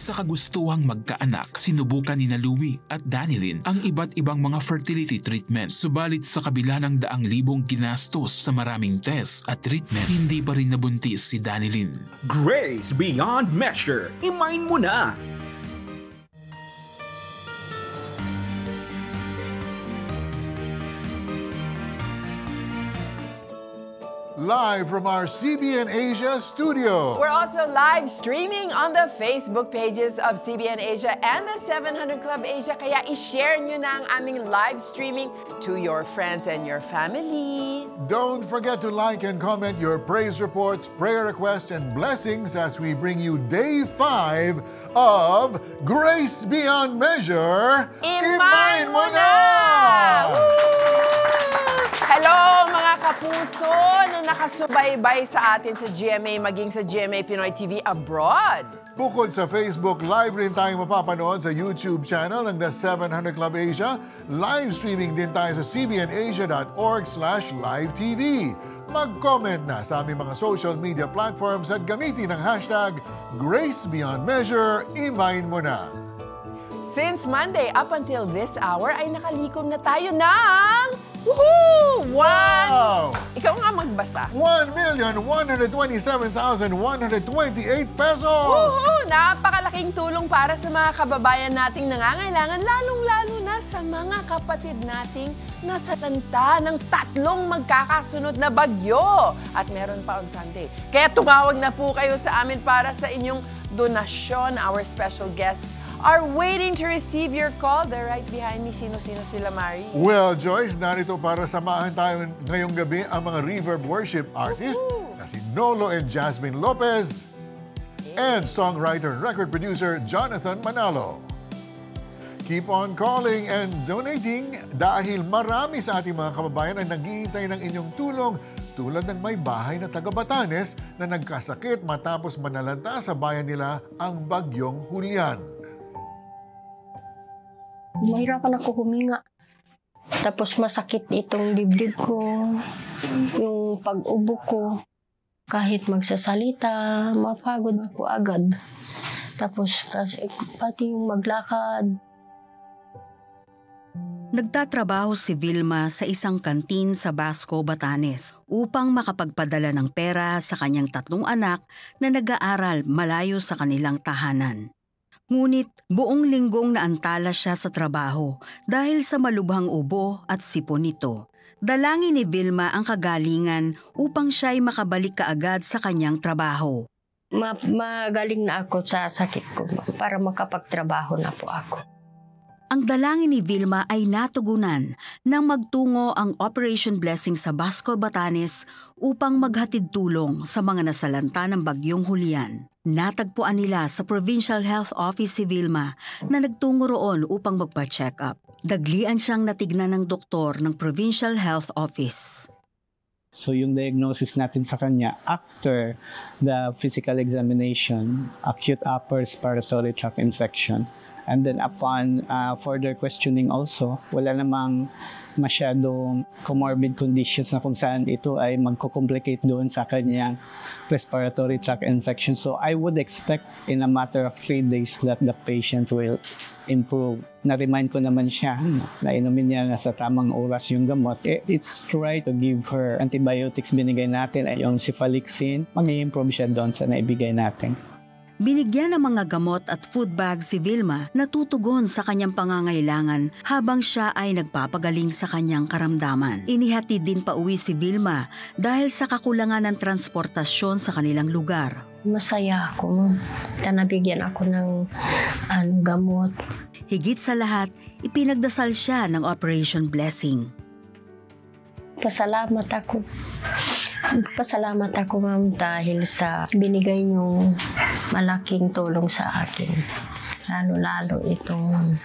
Sa kagustuhang magkaanak, sinubukan ni Louie at Danilyn ang iba't ibang mga fertility treatment. Subalit sa kabila ng daang libong ginastos sa maraming test at treatment, hindi pa rin nabuntis si Danilyn. Grace Beyond Measure, imain mo na! Live from our CBN Asia studio. We're also live streaming on the Facebook pages of CBN Asia and the 700 Club Asia. Kaya i-share nyo na ang aming live streaming to your friends and your family. Don't forget to like and comment your praise reports, prayer requests, and blessings as we bring you Day 5 of Grace Beyond Measure. Imain mo na! Hello mga kapuso na nakasubaybay sa atin sa GMA maging sa GMA Pinoy TV Abroad. Bukod sa Facebook, live rin tayong mapapanood sa YouTube channel ng The 700 Club Asia. Live streaming din tayo sa cbnasia.org/live-tv. Mag-comment na sa aming mga social media platforms at gamitin ang hashtag GraceBeyondMeasure. Imain mo na! Since Monday up until this hour ay nakalikom na tayo ng... Woohoo! Wow! Ikaw nga magbasa. 1,127,128 pesos! Woohoo! Napakalaking tulong para sa mga kababayan nating nangangailangan, lalong-lalo na sa mga kapatid nating nasalanta ng tatlong magkakasunod na bagyo. At meron pa on Sunday. Kaya tumawag na po kayo sa amin para sa inyong donasyon. Our special guests are waiting to receive your call. They're right behind me. Sino-sino sila, Mari? Well, Joyce, narito para samahan tayo ngayong gabi ang mga Reverb Worship artist na si Nolo and Jasmine Lopez and songwriter and record producer Jonathan Manalo. Keep on calling and donating dahil marami sa ating mga kababayan ang naghihintay ng inyong tulong tulad ng may bahay na taga Batanes na nagkasakit matapos manalanta sa bayan nila ang bagyong Julian. Mahirapan ako huminga. Tapos masakit itong dibdib ko, yung pag-ubo ko. Kahit magsasalita, mapagod ako agad. Tapos pati yung maglakad. Nagtatrabaho si Vilma sa isang kantin sa Basco, Batanes upang makapagpadala ng pera sa kanyang tatlong anak na nag-aaral malayo sa kanilang tahanan. Ngunit buong linggong naantala siya sa trabaho dahil sa malubhang ubo at sipon nito. Dalangin ni Vilma ang kagalingan upang siya'y makabalik kaagad sa kanyang trabaho. Magaling na ako sa sakit ko para makapagtrabaho na po ako. Ang dalangin ni Vilma ay natugunan nang magtungo ang Operation Blessing sa Basco, Batanes upang maghatid tulong sa mga nasalanta ng bagyong Julian. Natagpuan nila sa Provincial Health Office si Vilma na nagtungo roon upang magpa-check up. Daglian siyang natignan ng doktor ng Provincial Health Office. So yung diagnosis natin sa kanya after the physical examination, acute upper respiratory tract infection. And then upon further questioning also, wala namang masyadong comorbid conditions na kung saan ito ay magko-complicate doon sa kanyang respiratory tract infection. So I would expect in a matter of 3 days that the patient will improve. Na-remind ko naman siya na inumin niya na sa tamang oras yung gamot. It's try to give her antibiotics binigay natin ay yung cefalixin. Mag-i-improve siya doon sa naibigay natin. Binigyan ng mga gamot at food bag si Vilma na tutugon sa kanyang pangangailangan habang siya ay nagpapagaling sa kanyang karamdaman. Inihatid din pa uwi si Vilma dahil sa kakulangan ng transportasyon sa kanilang lugar. Masaya ako. Nabigyan ako ng gamot. Higit sa lahat, ipinagdasal siya ng Operation Blessing. Pasalamat ako. Pasalamat ako, ma'am, dahil sa binigay niyong malaking tulong sa akin. Lalo-lalo itong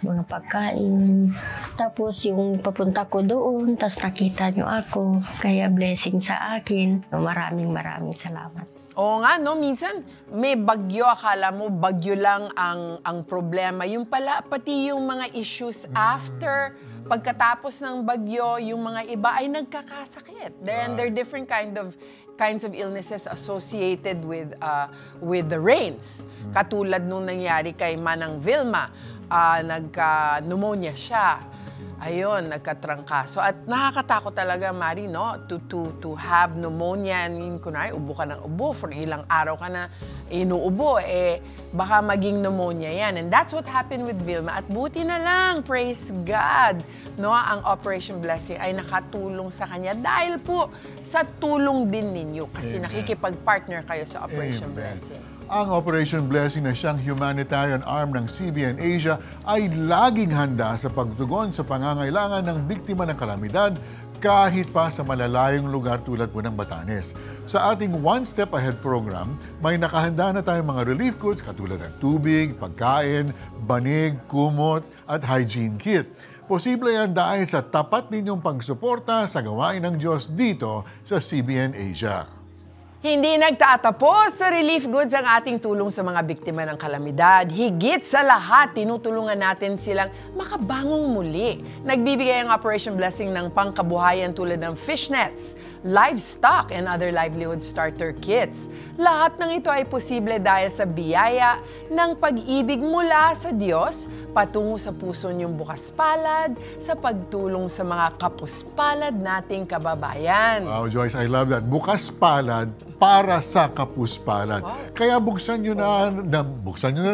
mga pagkain. Tapos yung papunta ko doon, tapos nakita niyo ako. Kaya blessing sa akin. Maraming salamat. Oo nga, no? Minsan may bagyo, akala mo bagyo lang ang problema. Yung pala, pati yung mga issues after, pagkatapos ng bagyo, yung mga iba ay nagkakasakit. They're different kind of kinds of illnesses associated with the rains. Katulad nung nangyari kay Manang Vilma, nagka-pneumonia siya. Ayun, nagkatrangkaso. At nakakatakot talaga, Mari, no? To have pneumonia. Kunwari, ubo ka ng ubo. For ilang araw ka na inuubo. Baka maging pneumonia yan. And that's what happened with Vilma. At buti na lang, praise God, no? Ang Operation Blessing ay nakatulong sa kanya dahil po sa tulong din ninyo. Kasi nakikipag-partner kayo sa Operation Blessing. Ang Operation Blessing na siyang humanitarian arm ng CBN Asia ay laging handa sa pagtugon sa pangangailangan ng biktima ng kalamidad kahit pa sa malalayong lugar tulad po ng Batanes. Sa ating One Step Ahead program, may nakahanda na tayong mga relief goods katulad ng tubig, pagkain, banig, kumot at hygiene kit. Posible yan dahil sa tapat ninyong pagsuporta sa gawain ng Diyos dito sa CBN Asia. Hindi nagtatapos sa relief goods ang ating tulong sa mga biktima ng kalamidad. Higit sa lahat, tinutulungan natin silang makabangong muli. Nagbibigay ang Operation Blessing ng pangkabuhayan tulad ng fishnets, livestock, and other livelihood starter kits. Lahat ng ito ay posible dahil sa biyaya ng pag-ibig mula sa Diyos patungo sa puso niyong bukas palad sa pagtulong sa mga kapuspalad nating kababayan. Wow, Joyce, I love that. Bukas palad para sa kapuspalad. Kaya buksan nyo na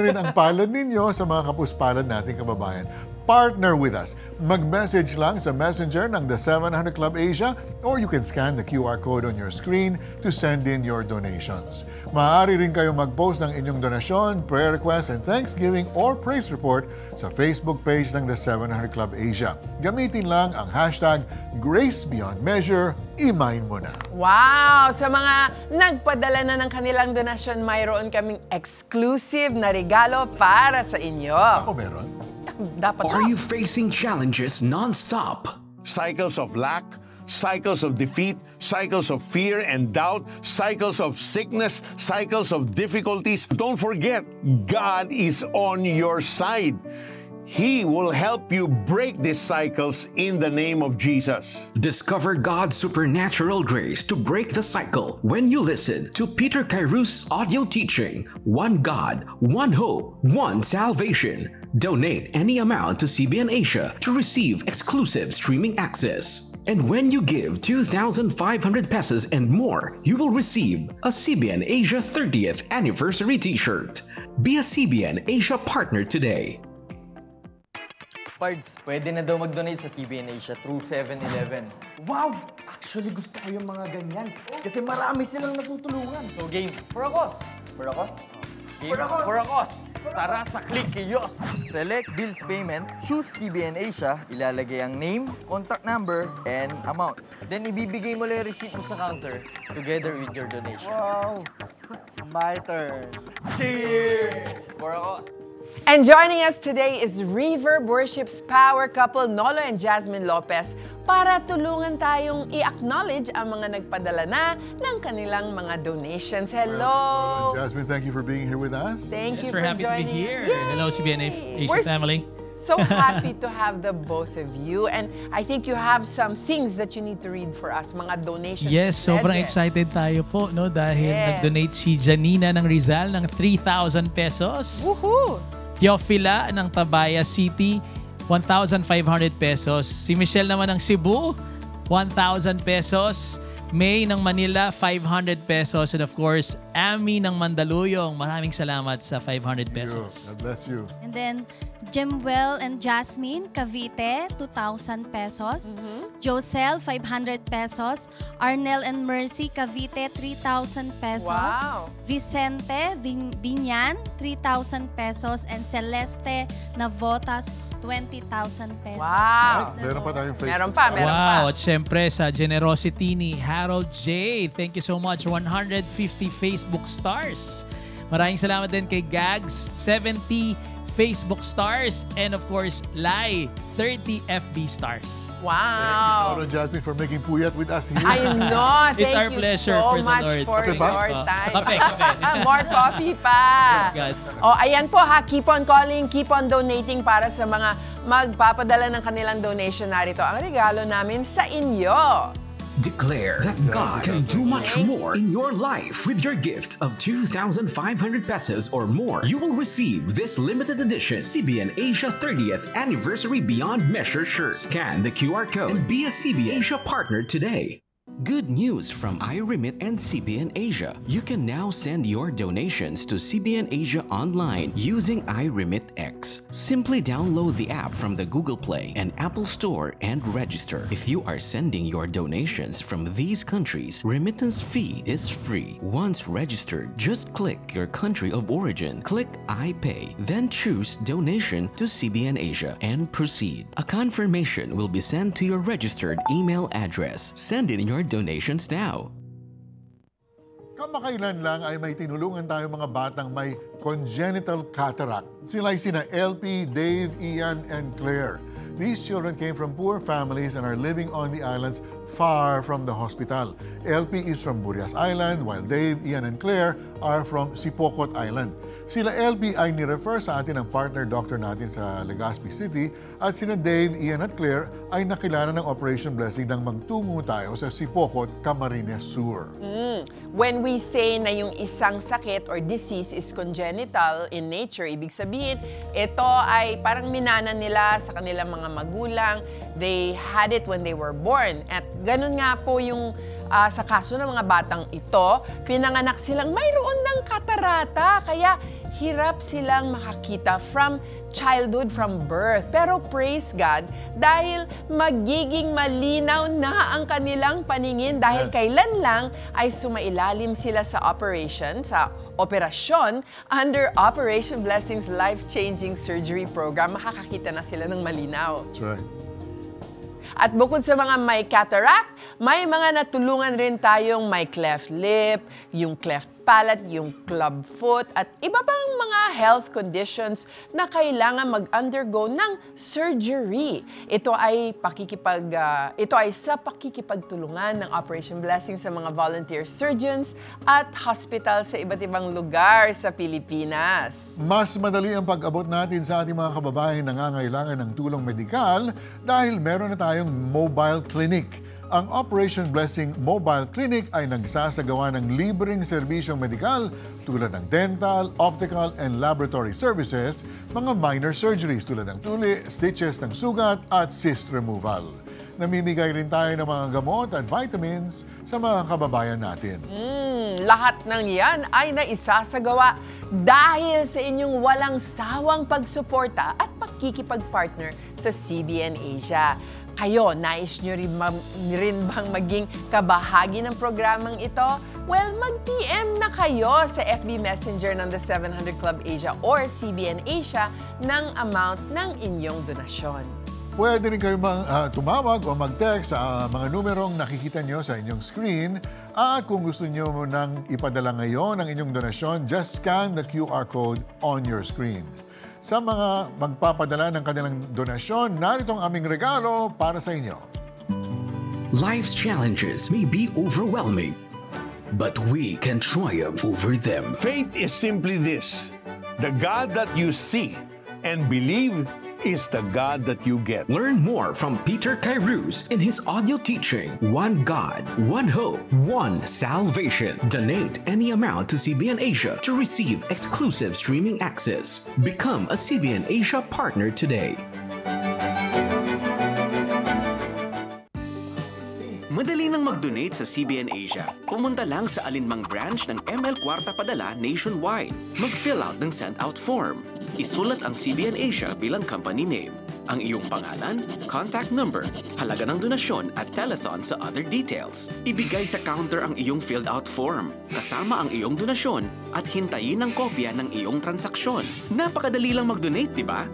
rin ang palad ninyo sa mga kapuspalad nating kababayan. Partner with us. Mag-message lang sa messenger ng The 700 Club Asia or you can scan the QR code on your screen to send in your donations. Maaari rin kayo mag-post ng inyong donasyon, prayer request, and Thanksgiving or praise report sa Facebook page ng The 700 Club Asia. Gamitin lang ang hashtag #GraceBeyondMeasure. Imain mo na. Wow! Sa mga nagpadala na ng kanilang donasyon, mayroon kaming exclusive na regalo para sa inyo. Ako meron. Are you facing challenges non-stop? Cycles of lack, cycles of defeat, cycles of fear and doubt, cycles of sickness, cycles of difficulties? Don't forget, God is on your side. He will help you break these cycles in the name of Jesus. Discover God's supernatural grace to break the cycle when you listen to Peter Kairou's audio teaching, One God, One Hope, One Salvation. Donate any amount to CBN Asia to receive exclusive streaming access. And when you give 2,500 pesos and more, you will receive a CBN Asia 30th Anniversary T-shirt. Be a CBN Asia partner today. Pards, pwede na daw mag-donate sa CBN Asia through 7-Eleven. Wow! Actually, gusto ko yung mga ganyan. Kasi marami silang natutulungan. So game, Purakos! Purakos? Game, Purakos! Tara sa Click Kiosk! Select Bills Payment, choose CBN Asia, ilalagay ang name, contact number, and amount. Then ibibigay mo lang yung receipt mo sa counter together with your donation. Wow! My turn. Cheers! Purakos! And joining us today is Reverb Worship's power couple, Nolo and Jasmine Lopez, para tulungan tayong i-acknowledge ang mga nagpadala na ng kanilang mga donations. Hello! Jasmine, thank you for being here with us. Thank you we're for happy joining to be here. Yay! Hello, CBN Asia family. So happy to have the both of you. And I think you have some things that you need to read for us, mga donations. Yes, sobrang excited tayo po, no? Dahil nag-donate si Janina ng Rizal ng 3,000 pesos. Woohoo! Teofila ng Tabaya City, 1,500 pesos. Si Michelle naman ng Cebu, 1,000 pesos. May ng Manila, 500 pesos. And of course, Ami ng Mandaluyong, maraming salamat sa 500 pesos. God bless you. And then, Jemwell and Jasmine, Cavite, 2,000 pesos. Josel, 500 pesos. Arnel and Mercy, Cavite, 3,000 pesos. Wow. Vicente Binyan, 3,000 pesos. And Celeste Navotas, 20,000 pesos. Wow. Meron pa tayong Facebook. Meron pa. Wow, at syempre sa generosity ni Harold J. Thank you so much. 150 Facebook stars. Maraming salamat din kay Gags, 70 Facebook stars, and of course, Lai, 30 FB stars. Wow. Thank you, Jasmine, for making puyat with us here. I know. It's our Thank pleasure you so for the much Lord. for Kape ba? your time. Kape. More coffee pa. Good. Oh, ayan po ha. Keep on calling, keep on donating para sa mga magpapadala ng kanilang donation. Narito ang regalo namin sa inyo. Declare that God can do much more in your life with your gift of 2,500 pesos or more. You will receive this limited edition CBN Asia 30th Anniversary Beyond Measure shirt. Scan the QR code and be a CBN Asia partner today. Good news from iRemit and CBN Asia. You can now send your donations to CBN Asia online using iRemit X. Simply download the app from the Google Play and Apple Store and register. If you are sending your donations from these countries, remittance fee is free. Once registered, just click your country of origin, click I Pay, then choose Donation to CBN Asia and proceed. A confirmation will be sent to your registered email address. Send in your donations now. Kamakailan lang ay may tinulungan tayo mga batang may congenital cataract. Sila ay sina LP, Dave, Ian, and Claire. These children came from poor families and are living on the islands far from the hospital. LP is from Burias Island, while Dave, Ian, and Claire are from Sipocot Island. Sila LP ay nirefer sa atin ng partner doctor natin sa Legazpi City at sina Dave, Ian, at Claire ay nakilala ng Operation Blessing nang magtungo tayo sa Sipocot, Camarines Sur. When we say na yung isang sakit or disease is congenital in nature, ibig sabihin, ito ay parang minana nila sa kanilang mga magulang. They had it when they were born. At ganun nga po yung sa kaso ng mga batang ito, pinanganak silang mayroon ng katarata. Kaya hirap silang makakita from childhood, from birth. Pero praise God, dahil magiging malinaw na ang kanilang paningin dahil kailan lang ay sumailalim sila sa operasyon under Operation Blessing's life-changing surgery program, makakakita na sila ng malinaw. That's right. At bukod sa mga may cataract, may mga natulungan rin tayong may cleft lip, yung cleft palate, yung club foot, at iba pang mga health conditions na kailangan mag-undergo ng surgery. Ito ay sa pakikipagtulungan ng Operation Blessing sa mga volunteer surgeons at hospital sa iba't ibang lugar sa Pilipinas. Mas madali ang pag-abot natin sa ating mga kababayan na nangangailangan ng tulong medikal dahil meron na tayong mobile clinic. Ang Operation Blessing Mobile Clinic ay nagsasagawa ng libreng serbisyong medikal tulad ng dental, optical, and laboratory services, mga minor surgeries tulad ng tuli, stitches ng sugat, at cyst removal. Namimigay rin tayo ng mga gamot at vitamins sa mga kababayan natin. Lahat ng yan ay naisasagawa dahil sa inyong walang sawang pagsuporta at pakikipag-partner sa CBN Asia. Kayo, nais nyo rin bang maging kabahagi ng programang ito? Well, mag-PM na kayo sa FB Messenger ng The 700 Club Asia or CBN Asia ng amount ng inyong donasyon. Pwede rin kayo tumawag o mag-text sa mga numerong nakikita nyo sa inyong screen. At kung gusto nyo nang ipadala ngayon ang inyong donasyon, just scan the QR code on your screen. Sa mga magpapadala ng kanilang donasyon, narito ang aming regalo para sa inyo. Life's challenges may be overwhelming, but we can triumph over them. Faith is simply this: the God that you see and believe is the God that you get. Learn more from Peter Kairos in his audio teaching, One God, One Hope, One Salvation. Donate any amount to CBN Asia to receive exclusive streaming access. Become a CBN Asia partner today. Madali nang mag-donate sa CBN Asia. Pumunta lang sa alinmang branch ng ML Kwarta Padala nationwide. Mag-fill out ng send-out form. Isulat ang CBN Asia bilang company name, ang iyong pangalan, contact number, halaga ng donasyon at telethon sa other details. Ibigay sa counter ang iyong filled-out form, kasama ang iyong donasyon at hintayin ang kopya ng iyong transaksyon. Napakadali lang mag-donate, di ba?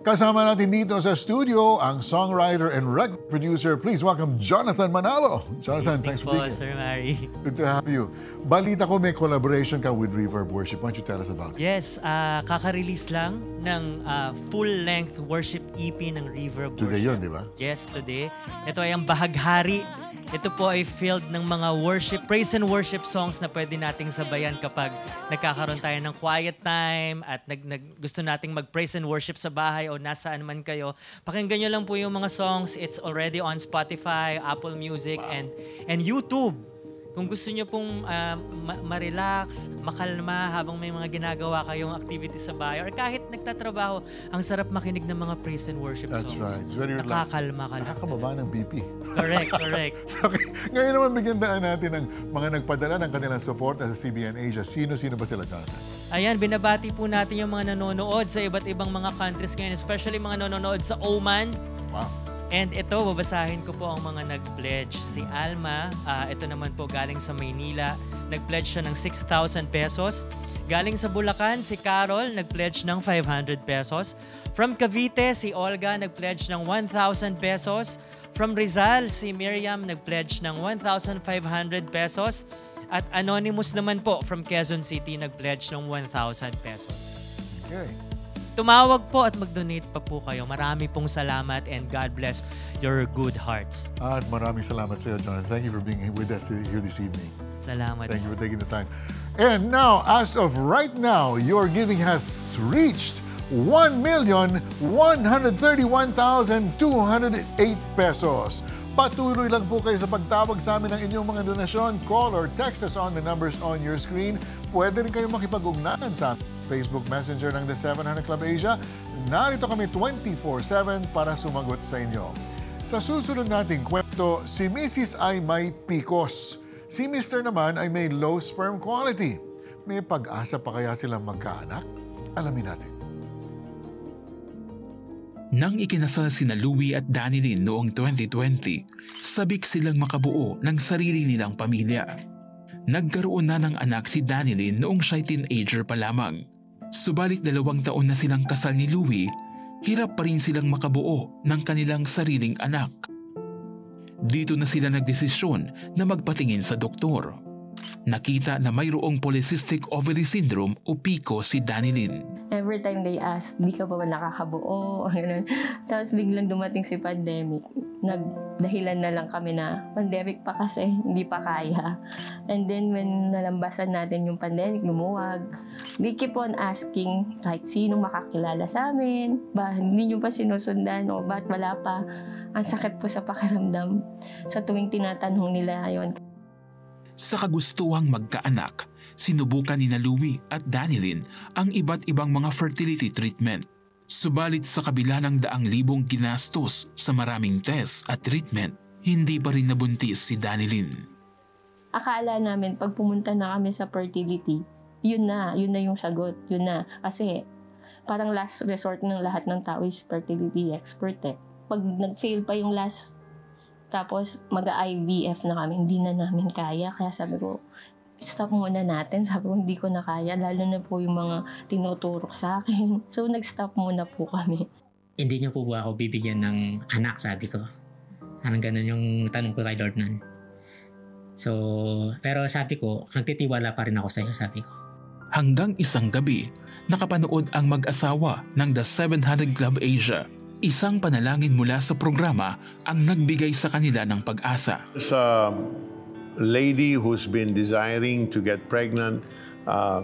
Kasama natin dito sa studio ang songwriter and record producer. Please welcome Jonathan Manalo. Jonathan, thanks for being here. Sir Mary. Good to have you. Balita ko may collaboration ka with Reverb Worship. Why don't you tell us about it? Yes, kaka-release lang ng full-length worship EP ng Reverb Worship. Today yun, di ba? Yes, today. Ito ay ang bahaghari Ito po ay filled ng mga worship, praise and worship songs na pwede nating sabayan kapag nagkakaroon tayo ng quiet time at gusto nating mag-praise and worship sa bahay o nasaan man kayo. Pakinggan nyo lang po yung mga songs. It's already on Spotify, Apple Music, and YouTube. Kung gusto nyo pong ma-relax, makalma habang may mga ginagawa kayong activity sa bahay or kahit nagtatrabaho, ang sarap makinig ng mga praise and worship songs. That's right. It's very relaxed. Nakakalma ka lang. Nakakababa ng BP. Correct. Okay. Ngayon naman bigyan natin ng mga nagpadala ng kanilang support sa CBN Asia. Sino-sino ba sila, Jonathan? Ayan, binabati po natin yung mga nanonood sa iba't ibang mga countries ngayon, especially mga nanonood sa Oman. Wow. And ito, babasahin ko po ang mga nag-pledge. Si Alma, ito naman po galing sa Maynila, nag-pledge siya ng 6,000 pesos. Galing sa Bulacan, si Carol, nag-pledge ng 500 pesos. From Cavite, si Olga, nag-pledge ng 1,000 pesos. From Rizal, si Miriam, nag-pledge ng 1,500 pesos. At Anonymous naman po from Quezon City, nag-pledge ng 1,000 pesos. Okay. Tumawag po at mag-donate pa po kayo. Marami pong salamat and God bless your good hearts. At maraming salamat sa iyo, Jonathan. Thank you for being with us here this evening. Salamat. Thank you for taking the time. And now, as of right now, your giving has reached 1,131,208 pesos. Patuloy lang po kayo sa pagtawag sa amin ng inyong mga donasyon. Call or text us on the numbers on your screen. Pwede rin kayo makipag-ugnayan sa Facebook Messenger ng The 700 Club Asia. Narito kami 24/7 para sumagot sa inyo. Sa susunod nating kwento, si Mrs. ay may PCOS. Si Mr. naman ay may low sperm quality. May pag-asa pa kaya silang magkaanak? Alamin natin. Nang ikinasal sina Louie at Danilyn noong 2020, sabik silang makabuo ng sarili nilang pamilya. Nagkaroon na ng anak si Danilyn noong siya'y teenager pa lamang. Subalit 2 taon na silang kasal ni Louie, hirap pa rin silang makabuo ng kanilang sariling anak. Dito na sila nagdesisyon na magpatingin sa doktor. Nakita na mayroong polycystic ovary syndrome o PCOS si Danilyn. Every time they ask, di ka pa ba nakakabuo? Tapos biglang dumating si pandemic. Nagdahilan na lang kami na pandemic pa kasi, hindi pa kaya. And then when nalambasan natin yung pandemic, lumuwag. We keep on asking kahit sino makakilala sa amin. Ba, hindi nyo pa sinusundan o ba't wala pa? Ang sakit po sa pakiramdam sa tuwing tinatanong nila yon. Sa kagustuhang magkaanak, sinubukan ni Louie at Danilyn ang iba't ibang mga fertility treatment. Subalit sa kabila ng 100,000 ginastos sa maraming test at treatment, hindi pa rin nabuntis si Danilyn. Akala namin pag pumunta na kami sa fertility, yun na yung sagot, yun na. Kasi parang last resort ng lahat ng tao is fertility expert eh. Pag nag-fail pa yung last, tapos mag-IVF na kami, hindi na namin kaya. Kaya sabi ko, stop muna natin. Sabi ko, hindi ko na kaya. Lalo na po yung mga tinuturok sa akin. So, nag-stop muna po kami. Hindi niyo po ba ako bibigyan ng anak, sabi ko. Parang ganun yung tanong ko kay Lord nun. So, pero sabi ko, nagtitiwala pa rin ako sa iyo, sabi ko. Hanggang isang gabi, nakapanood ang mag-asawa ng The 700 Club Asia. Isang panalangin mula sa programa ang nagbigay sa kanila ng pag-asa. There's a lady who's been desiring to get pregnant.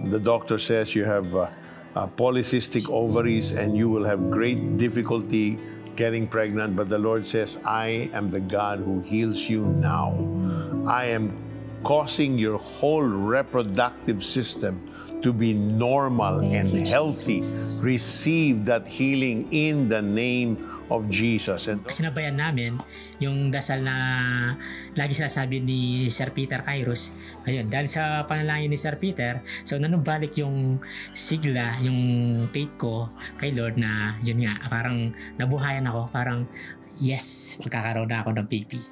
The doctor says you have polycystic ovaries and you will have great difficulty getting pregnant. But the Lord says, I am the God who heals you now. I am causing your whole reproductive system to be normal and healthy. Receive that healing in the name of Jesus. And sinabayan namin yung dasal na lagi sinasabi ni Sir Peter Kairos. Ayun, dahil sa panalangin ni Sir Peter, so nanumbalik yung sigla, yung faith ko kay Lord na yun nga, parang nabuhayan ako, parang yes, magkakaroon na ako ng baby.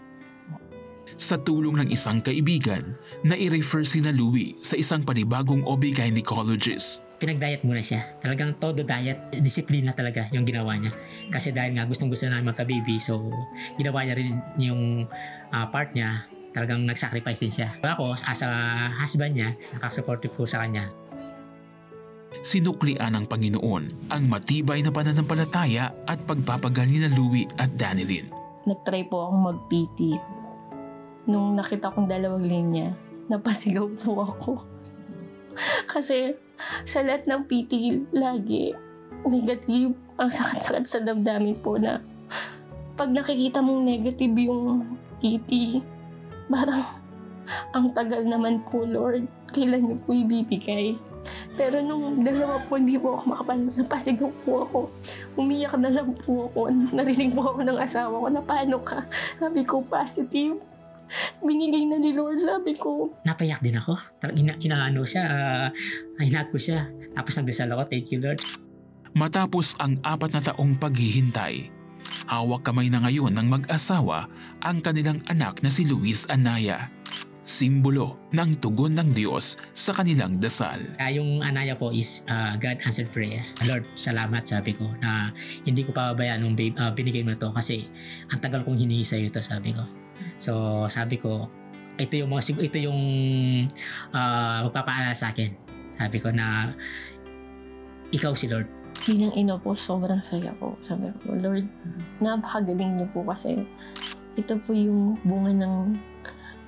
Sa tulong ng isang kaibigan, na-i-refer si Louie sa isang panibagong OB-gynecologist. Pinag-diet muna siya. Talagang todo diet, disiplina talaga yung ginawa niya. Kasi dahil nga gustong-gusto na magka-baby, so ginawa niya rin yung part niya. Talagang nag-sacrifice din siya. Ako, as a husband niya, nakasupportive po sa kanya. Sinuklian ng Panginoon ang matibay na pananampalataya at pagpapagal ni Louie at Danilyn. Nag-try po akong mag-PT. nung nakita kong 2 linya, napasigaw po ako. Kasi sa lahat ng PT, lagi negative. Ang sakit-sakit sa damdamin po na pag nakikita mong negative yung PT, parang ang tagal naman po, Lord. Kailan niyo po ibibigay? Pero nung 2 po, hindi po ako napasigaw po ako. Umiyak na lang po ako. Narinig po ako ng asawa ko na paano ka? Sabi ko, positive. Binigay na ni Lord, sabi ko. Napayak din ako. Inaano siya, hinat ko siya. Tapos nagdasal ako, thank you Lord. Matapos ang 4 na taong paghihintay, hawak kamay na ngayon ng mag-asawa ang kanilang anak na si Luis Anaya. Simbolo ng tugon ng Diyos sa kanilang dasal. Yung Anaya po is God answered prayer. Lord, salamat, sabi ko, na hindi ko pababayaan nung binigay mo to kasi ang tagal kong hinihingi sa iyo to, sabi ko. So sabi ko, ito yung magpapaalala sa akin. Sabi ko na ikaw si Lord. Bilang ina po, sobrang saya po. Sabi ko, Lord, napakagaling niyo po kasi ito po yung bunga ng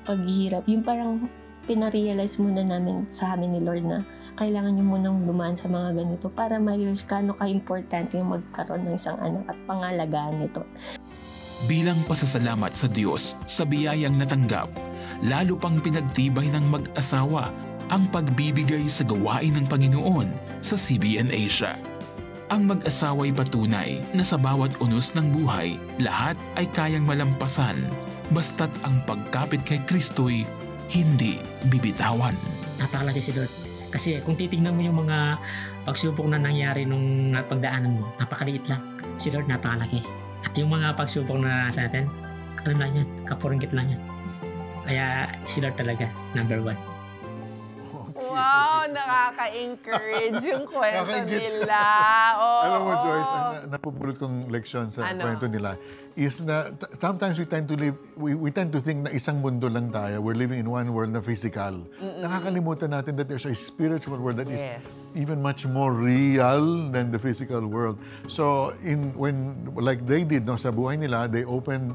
paghihirap. Yung parang pinarealize muna namin sa amin ni Lord na kailangan niyo munang dumaan sa mga ganito para ma-realize kano ka-importante yung magkaroon ng isang anak at pangalagaan nito. Bilang pasasalamat sa Diyos sa biyayang natanggap, lalo pang pinagtibay ng mag-asawa ang pagbibigay sa gawain ng Panginoon sa CBN Asia. Ang mag-asawa'y patunay na sa bawat unos ng buhay, lahat ay kayang malampasan basta't ang pagkapit kay Kristo'y hindi bibitawan. Napakalaki si Lord. Kasi kung titignan mo yung mga pagsubok na nangyari nung pagdaanan mo, napakaliit lang. Si Lord napakalaki. At yung mga pagsubok na sa atin, ano lang yan, kapuringgit lang yan. Kaya si Lord talaga, number 1. Wow, nakaka-encourage yung kwento nila. Oh, alam mo, Joyce, ang napupulot kong leksyon sa kwento nila is na sometimes we tend to think na isang mundo lang tayo. We're living in one world na physical. Nakakalimutan natin that there's a spiritual world that is even much more real than the physical world. So, when like they did sa buhay nila, they opened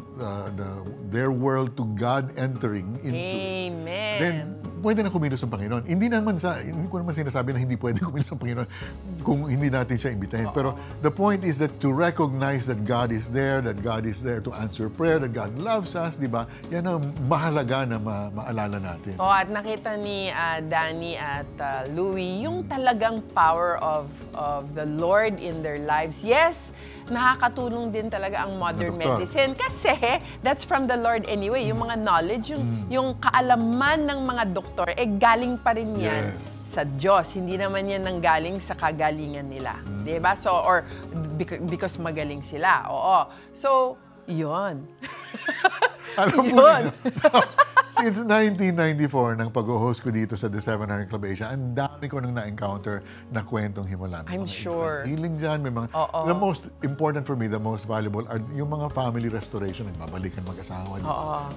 their world to God entering into. Amen. Then, pwede na kumilos ang Panginoon. Hindi ko naman sinasabi na hindi pwede kumilos ang Panginoon kung hindi natin siya imbitahin. Pero the point is that to recognize that God is there to answer prayer, that God loves us, di ba? Yan ang mahalaga na maalala natin. At nakita ni Danny at Louie yung talagang power of the Lord in their lives. Yes, nakakatulong din talaga ang modern medicine kasi that's from the Lord anyway. Yung mga knowledge, yung kaalaman ng mga doktor, galing pa rin yan sa Diyos. Hindi naman yan nanggaling sa kagalingan nila. Diba? So, or because magaling sila. Oo. So, yun. Alam mo yun. Since 1994, nang pag-host ko dito sa The 700 Club Asia, ang dami ko nang na-encounter na kwentong himalan. I'm sure. Healing dyan, may mga... The most important for me, the most valuable, are yung mga family restoration. Nagbabalikan mag-asawa,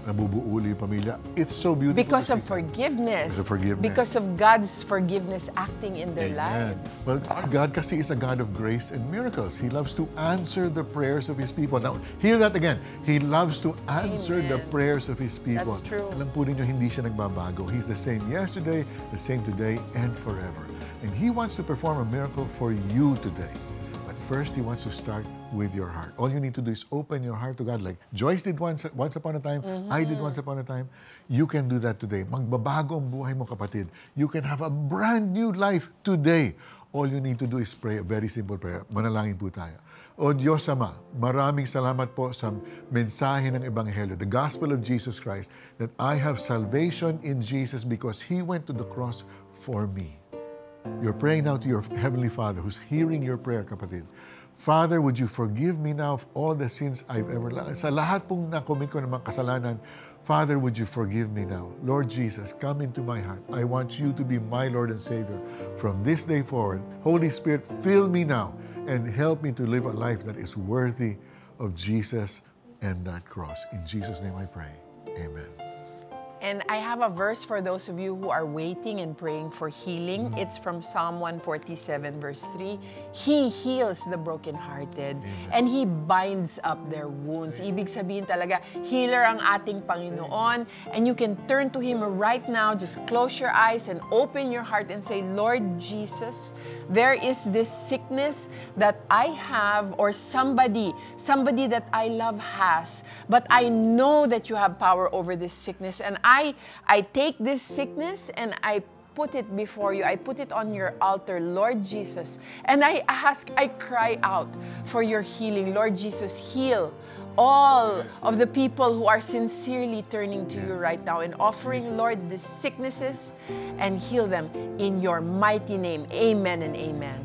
nabubuuli yung pamilya. It's so beautiful. Because of forgiveness. Because of God's forgiveness acting in their lives. Well, God kasi is a God of grace and miracles. He loves to answer the prayers of His people. Now, hear that again. He loves to answer the prayers of His people. That's true. Alam po ninyo, hindi siya nagbabago. He's the same yesterday, the same today, and forever. And He wants to perform a miracle for you today. But first, He wants to start with your heart. All you need to do is open your heart to God. Like Joyce did once upon a time, I did once upon a time. You can do that today. Magbabago ang buhay mo, kapatid. You can have a brand new life today. All you need to do is pray a very simple prayer. Manalangin po tayo. O Diyos Ama, maraming salamat po sa mensahe ng Ebanghelyo, the Gospel of Jesus Christ, that I have salvation in Jesus because He went to the cross for me. You're praying now to your Heavenly Father who's hearing your prayer, kapatid. Father, would you forgive me now of all the sins I've ever done? Sa lahat pong nakomit ko ng mga kasalanan, Father, would you forgive me now? Lord Jesus, come into my heart. I want you to be my Lord and Savior. From this day forward, Holy Spirit, fill me now and help me to live a life that is worthy of Jesus and that cross. In Jesus' name I pray. Amen. And I have a verse for those of you who are waiting and praying for healing. It's from Psalm 147 verse 3. He heals the brokenhearted and He binds up their wounds. Ibig sabihin talaga, healer ang ating Panginoon. And you can turn to Him right now. Just close your eyes and open your heart and say, Lord Jesus, there is this sickness that I have or somebody that I love has. But I know that you have power over this sickness, and I take this sickness and I put it before you. I put it on your altar, Lord Jesus. And I cry out for your healing. Lord Jesus, heal all of the people who are sincerely turning to you right now and offering, Lord, the sicknesses and heal them in your mighty name. Amen and amen.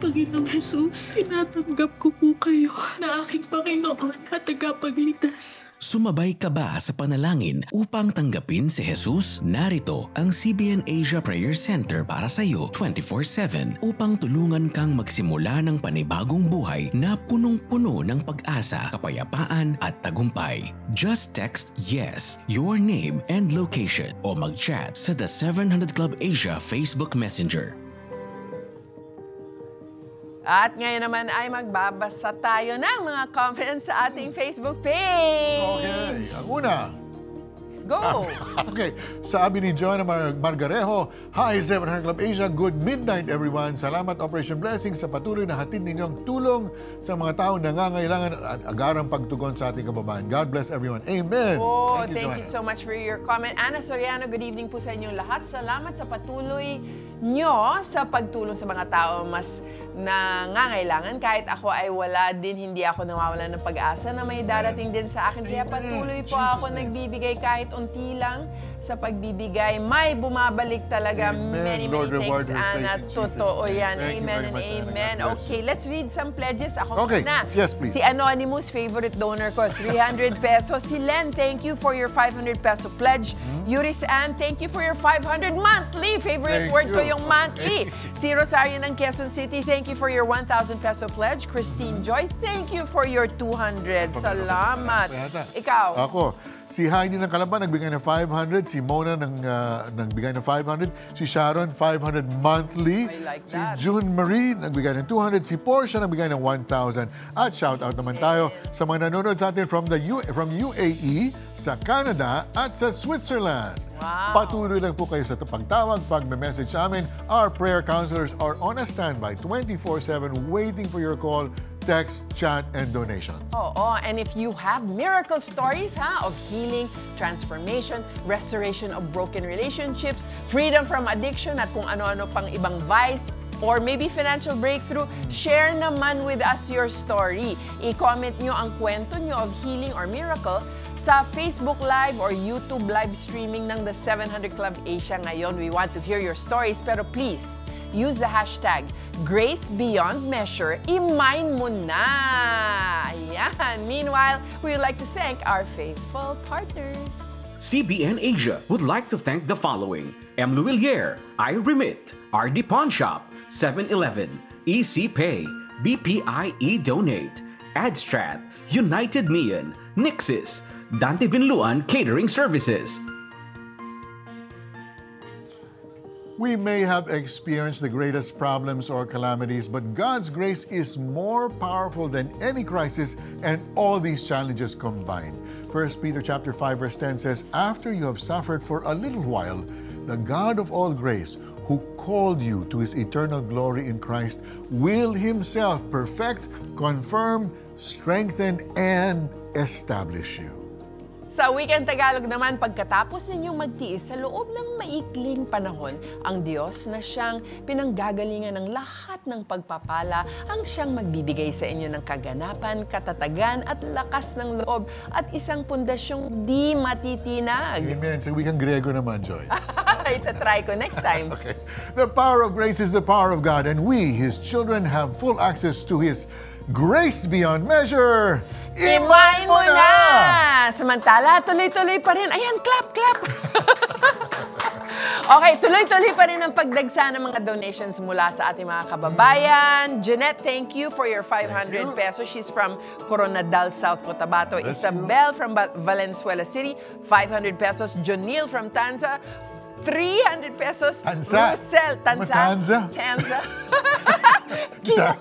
Panginoong Jesus, sinatanggap ko po kayo na aking Panginoon at tagapagligtas. Sumabay ka ba sa panalangin upang tanggapin si Jesus? Narito ang CBN Asia Prayer Center para sa iyo 24/7 upang tulungan kang magsimula ng panibagong buhay na punong-puno ng pag-asa, kapayapaan at tagumpay. Just text YES, your name and location o mag-chat sa The 700 Club Asia Facebook Messenger. At ngayon naman ay magbabasa tayo ng mga comments sa ating Facebook page. Okay, ang una. Go! Okay, sabi ni John Margarejo, Hi 700 Club Asia, good midnight everyone. Salamat Operation Blessing sa patuloy na hatid ninyong tulong sa mga taong nangangailangan at agarang pagtugon sa ating kababayan. God bless everyone. Amen! Oh, thank you so much for your comment. Ana Soriano, good evening po sa inyong lahat. Salamat sa patuloy nyo sa pagtulong sa mga tao mas nangangailangan. Kahit ako ay wala din, hindi ako nawawalan ng pag-asa na may darating din sa akin. Kaya patuloy po ako nagbibigay kahit unti lang sa pagbibigay. May bumabalik talaga. Many thanks, Ana. Totoo yan. Amen and amen. Okay, let's read some pledges. Ako muna. Yes, please. Si Anonymous, favorite donor ko, 300 pesos. Si Len, thank you for your 500 peso pledge. Yuris Ann, thank you for your 500 monthly. Favorite word ko yung monthly. Si Rosario ng Quezon City, thank you for your 1,000 peso pledge. Christine Joy, thank you for your 200. Salamat. Ikaw? Ako. Si Heidi ng Calaban, nagbigay ng 500. Si Mona nagbigay ng 500. Si Sharon, 500 monthly. Si June Marie, nagbigay ng 200. Si Portia, nagbigay ng 1,000. At shout-out naman tayo sa mga nanonood sa atin from UAE, sa Canada, at sa Switzerland. Wow. Patuloy lang po kayo sa pagtawag, pag-message sa amin. Our prayer counselors are on a standby 24/7 waiting for your call, text, chat, and donations. Oh, and if you have miracle stories of healing, transformation, restoration of broken relationships, freedom from addiction, at kung ano-ano pang ibang vice, or maybe financial breakthrough, share naman with us your story. I-comment nyo ang kwento nyo of healing or miracle sa Facebook Live or YouTube live streaming ng The 700 Club Asia ngayon. We want to hear your stories, pero please, use the hashtag GraceBeyondMeasure. I-mine mo na! Ayan. Meanwhile, we would like to thank our faithful partners. CBN Asia would like to thank the following: M. Luillier, iRemit, RD Pawn Shop, 7-Eleven, EC Pay, BPI eDonate, AdStrat, United Neon, Nixis, Dante Vinluan Catering Services. We may have experienced the greatest problems or calamities, but God's grace is more powerful than any crisis and all these challenges combined. 1 Peter chapter 5 verse 10 says, After you have suffered for a little while, the God of all grace, who called you to His eternal glory in Christ, will Himself perfect, confirm, strengthen, and establish you. Sa Weekend Tagalog naman, pagkatapos ninyong magtiis sa loob ng maikling panahon, ang Diyos na siyang pinanggagalingan ng lahat ng pagpapala, ang siyang magbibigay sa inyo ng kaganapan, katatagan at lakas ng loob at isang pundasyong di matitinag. Amen. Sa wikang Grego naman, Joyce. Itatry ko next time. Okay. The power of grace is the power of God, and we, His children, have full access to His grace beyond measure. Imayin mo na! Samantala, tuloy-tuloy pa rin. Ayan, clap, clap! Okay, tuloy-tuloy pa rin ang pagdagsa ng mga donations mula sa ating mga kababayan. Jeanette, thank you for your 500 pesos. She's from Coronadal, South Cotabato. Isabel from Valenzuela City, 500 pesos. Jonil from Tanza, 300 pesos. Tanza? Rosel, Tanza.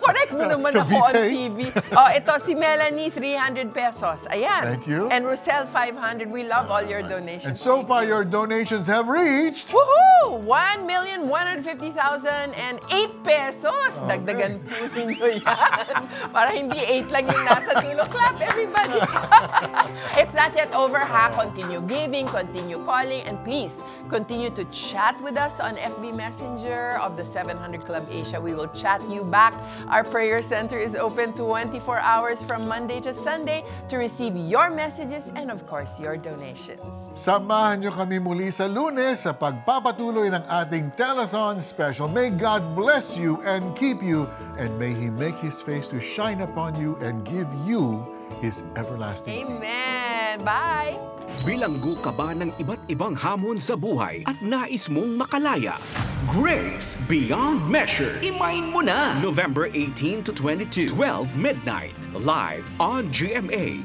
Correct mo naman ako on TV. Oh, ito si Melanie, 300 pesos. Ayan. Thank you. And Rosel, 500. We love all your donations. And so far, your donations have reached... Woohoo! 1,150,008 pesos. Dagdagan po ninyo yan. Para hindi 8 lang yung nasa dulo. Clap, everybody. It's not yet over, ha? Continue giving, continue calling, and please, continue to chat with us on FB Messenger of the 700 Club Asia. We will chat you back. Our prayer center is open 24 hours from Monday to Sunday to receive your messages and of course, your donations. Samahan niyo kami muli sa Lunes sa pagpapatuloy ng ating telethon special. May God bless you and keep you, and may He make His face to shine upon you and give you His everlasting peace. Amen. Bye! Bilanggo ka ba ng iba't ibang hamon sa buhay at nais mong makalaya? Grace Beyond Measure. Imayin mo na! November 18 to 22, 12 midnight. Live on GMA